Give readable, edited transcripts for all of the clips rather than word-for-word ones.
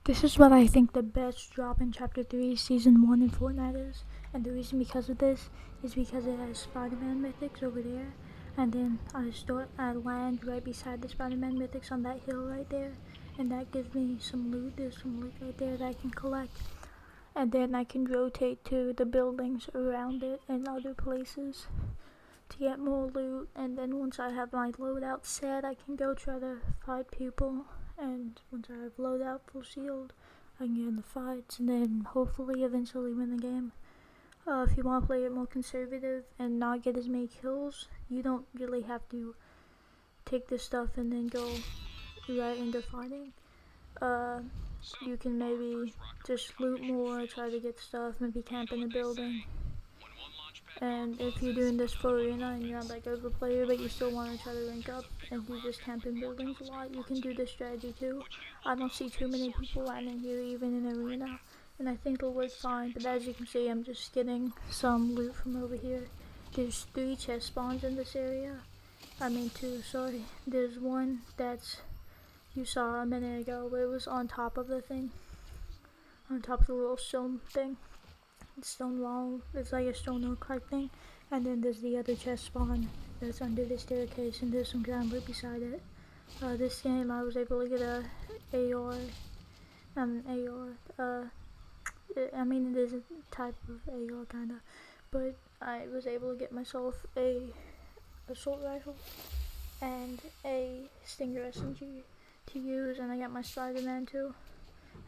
This is what I think the best drop in Chapter 3 Season 1 in Fortnite is. And the reason because of this is because it has Spider-Man mythics over there. And then I land right beside the Spider-Man mythics on that hill right there. And that gives me some loot. There's some loot right there that I can collect. And then I can rotate to the buildings around it and other places to get more loot. And then once I have my loadout set, I can go try to fight people. And once I have loadout full shield, I can get in the fights and then hopefully eventually win the game. If you want to play it more conservative and not get as many kills, you don't really have to take this stuff and then go right into fighting. You can maybe just loot more, try to get stuff, maybe camp in a building. And if you're doing this for arena and you're not that good of a player but you still want to try to rank up and you just camp in buildings a lot, you can do this strategy too. I don't see too many people landing here even in arena, and I think it'll work fine, but as you can see I'm just getting some loot from over here. There's 3 chest spawns in this area. I mean 2, sorry. There's one that's you saw a minute ago where it was on top of the thing. On top of the little stone thing. Stone wall, it's like a stone oak type thing, and then there's the other chest spawn that's under the staircase, and there's some ground right beside it. This game I was able to get a AR, not an AR, I mean it is a type of AR kinda, but I was able to get myself a assault rifle and a Stinger SMG to use, and I got my Spider-Man too,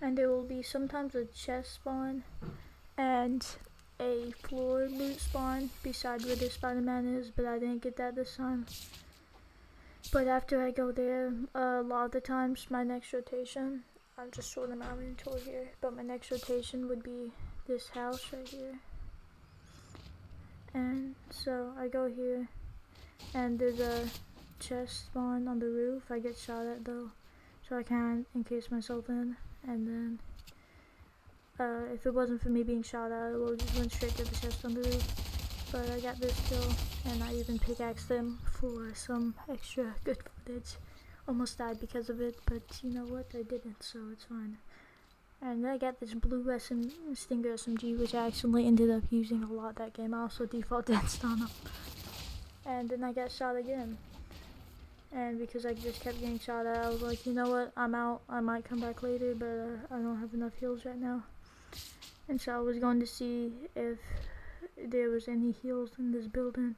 and there will be sometimes a chest spawn and a floor loot spawn beside where the Spider-Man is, but I didn't get that this time. But after I go there, a lot of the times my next rotation, I'm just sorting my inventory here, but my next rotation would be this house right here. And so I go here, and there's a chest spawn on the roof. I get shot at though, so I can't encase myself in, and then if it wasn't for me being shot at, I would just went straight to the chest on the roof. But I got this kill, and I even pickaxed them for some extra good footage. Almost died because of it, but you know what, I didn't, so it's fine. And then I got this blue Stinger SMG, which I actually ended up using a lot that game. I also default danced on them. And then I got shot again. And because I just kept getting shot at, I was like, you know what, I'm out. I might come back later, but I don't have enough heals right now. And so I was going to see if there was any heals in this building.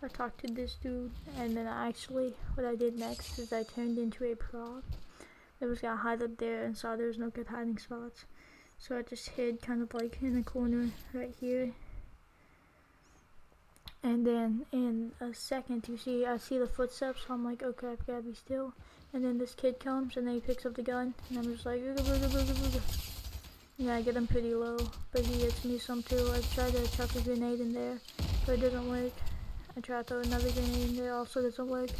I talked to this dude, and then what I did next is I turned into a prop. It was gonna hide up there and saw there was no good hiding spots. So I just hid kind of like in a corner right here. And then in a second I see the footsteps, so I'm like, oh crap, gotta be still. And then this kid comes and then he picks up the gun, and I'm just like, ooga booga booga booga. Yeah, I get him pretty low, but he hits me some too. I tried to chuck a grenade in there, but it doesn't work. I try to throw another grenade in there, also doesn't work.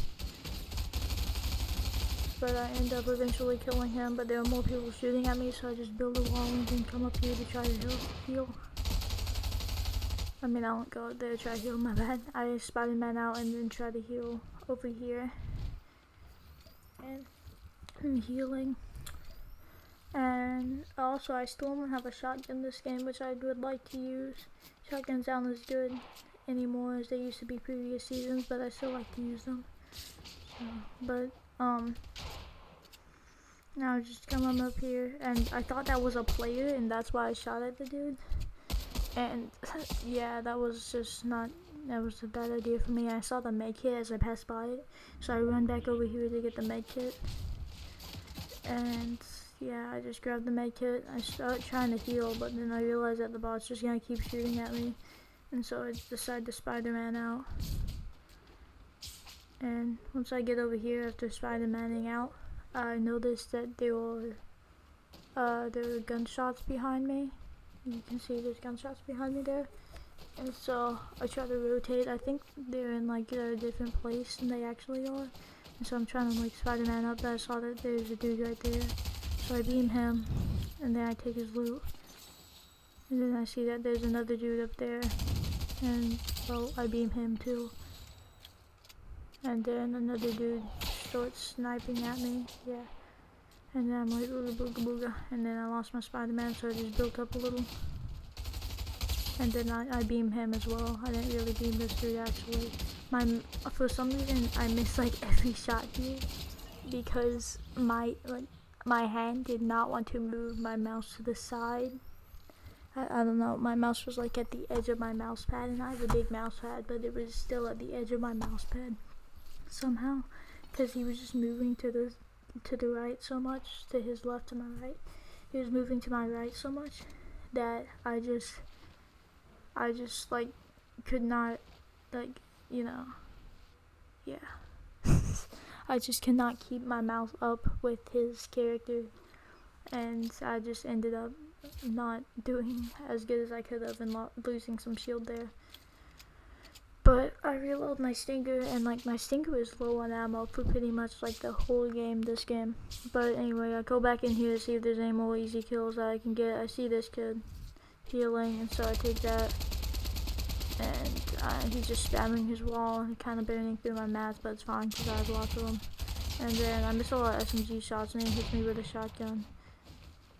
But I end up eventually killing him, but there are more people shooting at me, so I just build a wall and then come up here to try to heal. I mean, I don't go up there to try to heal, my bad. I Spider-Man out and then try to heal over here. And I'm healing. And also I still don't have a shotgun this game, which I would like to use. Shotguns aren't as good anymore as they used to be previous seasons, but I still like to use them. So, but now just come up here, and I thought that was a player, and that's why I shot at the dude. And yeah, that was a bad idea for me. I saw the med kit as I passed by it, so I run back over here to get the med kit. And yeah, I just grabbed the med kit. I start trying to heal, but then I realized that the bot's just gonna keep shooting at me, and so I decided to Spider-Man out. And once I get over here after Spider-Manning out, I noticed that there were gunshots behind me. You can see there's gunshots behind me there. And so I try to rotate. I think they're in like a different place than they actually are. And so I'm trying to like Spider-Man up, but I saw that there's a dude right there. So I beam him, and then I take his loot. And then I see that there's another dude up there, and well, I beam him too. And then another dude starts sniping at me, yeah. And then I'm like, ooga booga booga. And then I lost my Spider-Man, so I just built up a little. And then I beamed him as well. I didn't really beam this dude actually. For some reason I missed like every shot here because my hand did not want to move my mouse to the side. I don't know, my mouse was like at the edge of my mouse pad, and I have a big mouse pad, but it was still at the edge of my mouse pad somehow, because he was just moving to the right so much, to his left to my right. He was moving to my right so much that I just like could not, like, you know, yeah. I just cannot keep my mouse up with his character, and I just ended up not doing as good as I could have and losing some shield there. But I reload my stinger, and like my stinger is low on ammo for pretty much like the whole game, this game. But anyway, I go back in here to see if there's any more easy kills that I can get. I see this kid healing, and so I take that. And he's just spamming his wall and kind of burning through my mats, but it's fine because I have lots of them. And then I miss a lot of SMG shots, and he hits me with a shotgun.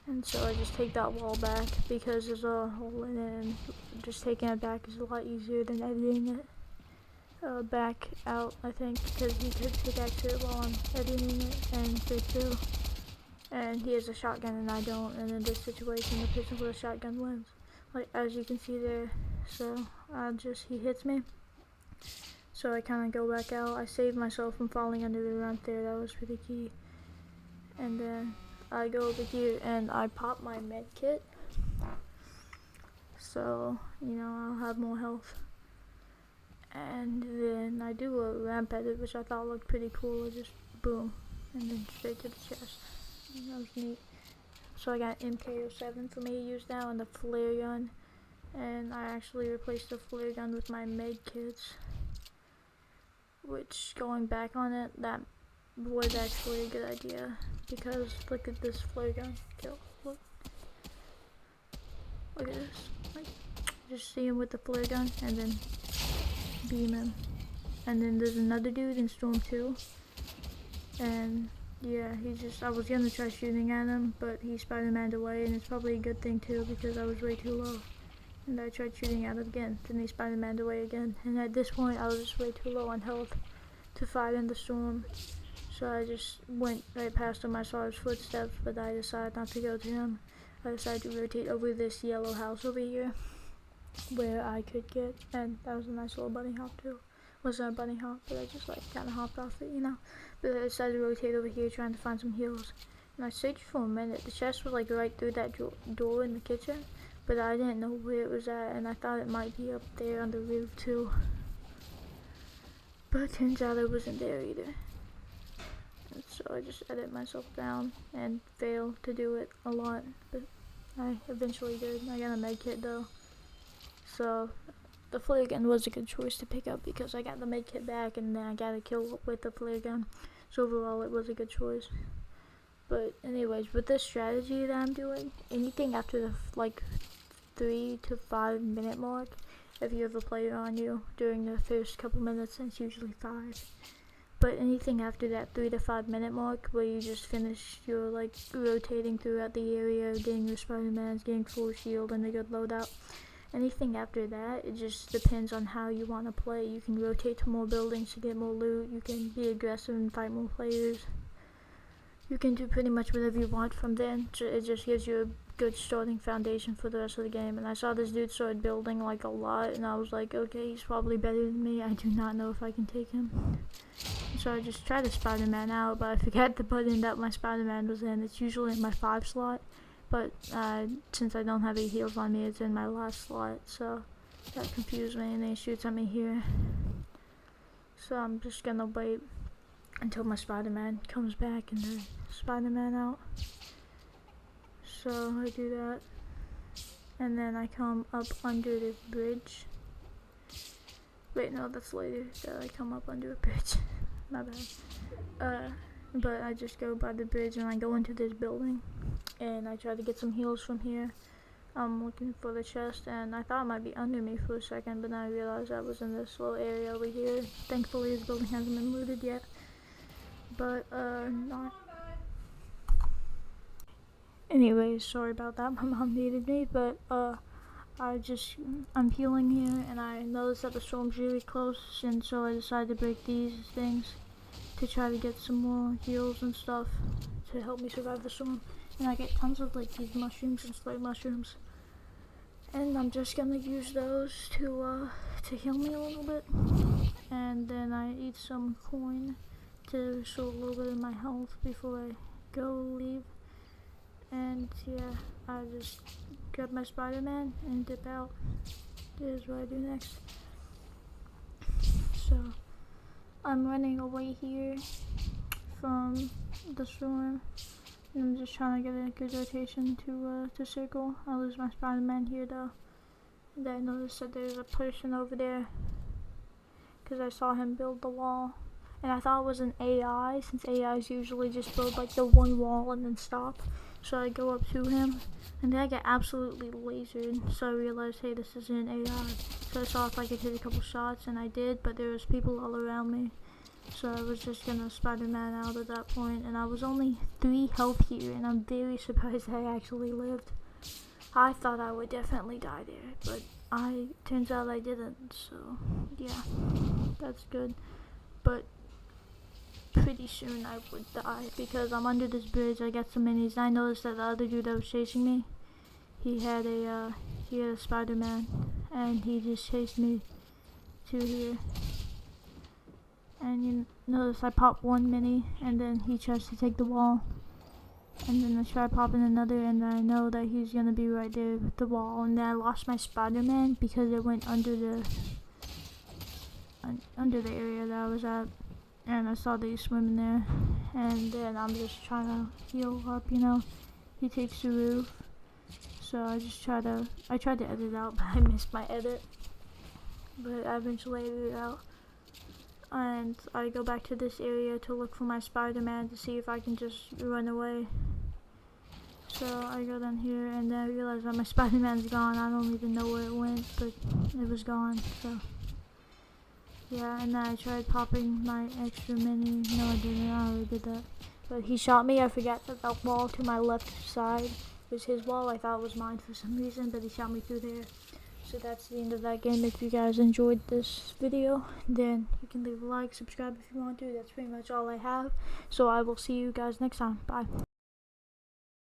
And so I just take that wall back because there's a hole in it, and just taking it back is a lot easier than editing it back out, I think, because he could pickaxe it while I'm editing it and break through. And he has a shotgun and I don't, and in this situation the person with a shotgun wins, like as you can see there. So he hits me, so I kind of go back out. I saved myself from falling under the ramp there, that was pretty key. And then I go over here and I pop my med kit, so you know I'll have more health. And then I do a ramp edit, which I thought looked pretty cool. I just boom, and then straight to the chest. And that was neat. So I got MK07 for me to use now, and the flare gun. And I actually replaced the flare gun with my med kits, which, going back on it, that was actually a good idea, because look at this flare gun kill. Look at this. Like, just see him with the flare gun and then beam him. And then there's another dude in Storm 2, and yeah, I was gonna try shooting at him, but he Spider-Man'd away, and it's probably a good thing too, because I was way too low. And I tried shooting at him again, then he Spider-Man'd away again. And at this point, I was just way too low on health to fight in the storm. So I just went right past him. I saw his footsteps, but I decided not to go to him. I decided to rotate over this yellow house over here, where I could get, and that was a nice little bunny hop too. Wasn't a bunny hop, but I just like kind of hopped off it, you know. But I decided to rotate over here, trying to find some heals. And I searched for a minute. The chest was like right through that door in the kitchen, but I didn't know where it was at, and I thought it might be up there on the roof too. But it turns out it wasn't there either. And so I just edit myself down and fail to do it a lot, but I eventually did. I got a med kit though. So the flare gun was a good choice to pick up because I got the med kit back, and then I got a kill with the flare gun. So overall it was a good choice. But anyways, with this strategy that I'm doing, anything after the like 3 to 5 minute mark, if you have a player on you during the first couple minutes, it's usually 5. But anything after that 3 to 5 minute mark, where you just finish your like rotating throughout the area, getting your Spider-Mans, getting full shield and a good loadout, anything after that, it just depends on how you want to play. You can rotate to more buildings to get more loot, you can be aggressive and fight more players. You can do pretty much whatever you want from then. It just gives you a good starting foundation for the rest of the game. And I saw this dude started building like a lot, and I was like, okay, he's probably better than me. I do not know if I can take him. So I just tried to Spider-Man out, but I forgot the button that my Spider-Man was in. It's usually in my 5 slot, but since I don't have any heals on me, it's in my last slot. So that confused me, and then he shoots at me here. So I'm just gonna wait until my Spider-Man comes back and then Spider-Man out. So I do that, and then I come up under this bridge. Wait, no, that's later that I come up under a bridge. My bad. But I just go by the bridge and I go into this building, and I try to get some heals from here. I'm looking for the chest, and I thought it might be under me for a second, but then I realized I was in this little area over here. Thankfully, this building hasn't been looted yet. But, not. Anyways, sorry about that. My mom needed me, but I'm healing here, and I noticed that the storm's really close, and so I decided to break these things to try to get some more heals and stuff to help me survive the storm. And I get tons of like these mushrooms and slave mushrooms, and I'm just gonna use those to heal me a little bit. And then I eat some corn to restore a little bit of my health before I leave. And yeah, I just grab my Spider-Man and dip out. Here's what I do next. So I'm running away here from the storm, and I'm just trying to get a good rotation to circle. I lose my Spider-Man here though. And then I noticed that there's a person over there because I saw him build the wall, and I thought it was an AI, since AIs usually just build like the one wall and then stop. So I go up to him, and then I get absolutely lasered, so I realized, hey, this isn't an AI. So I saw if I could hit a couple shots, and I did, but there was people all around me. So I was just gonna Spider-Man out at that point, and I was only 3 health here, and I'm very surprised I actually lived. I thought I would definitely die there, but turns out I didn't, so yeah, that's good. But pretty soon I would die because I'm under this bridge. I got some minis, and I noticed that the other dude that was chasing me, he had a Spider-Man, and he just chased me to here. And you notice I pop one mini, and then he tries to take the wall, and then I try popping another, and I know that he's gonna be right there with the wall. And then I lost my Spider-Man because it went under the area that I was at, and I saw that he's swimming there. And then I'm just trying to heal up, you know. He takes the roof, so I tried to edit out, but I missed my edit, but I eventually edited it out. And I go back to this area to look for my Spider-Man to see if I can just run away. So I go down here, and then I realize that my Spider-Man's gone. I don't even know where it went, but it was gone. So yeah, and then I tried popping my extra mini. No, I didn't. I already did that. But he shot me. I forgot that the wall to my left side was his wall. I thought it was mine for some reason, but he shot me through there. So that's the end of that game. If you guys enjoyed this video, then you can leave a like, subscribe if you want to. That's pretty much all I have. So I will see you guys next time. Bye.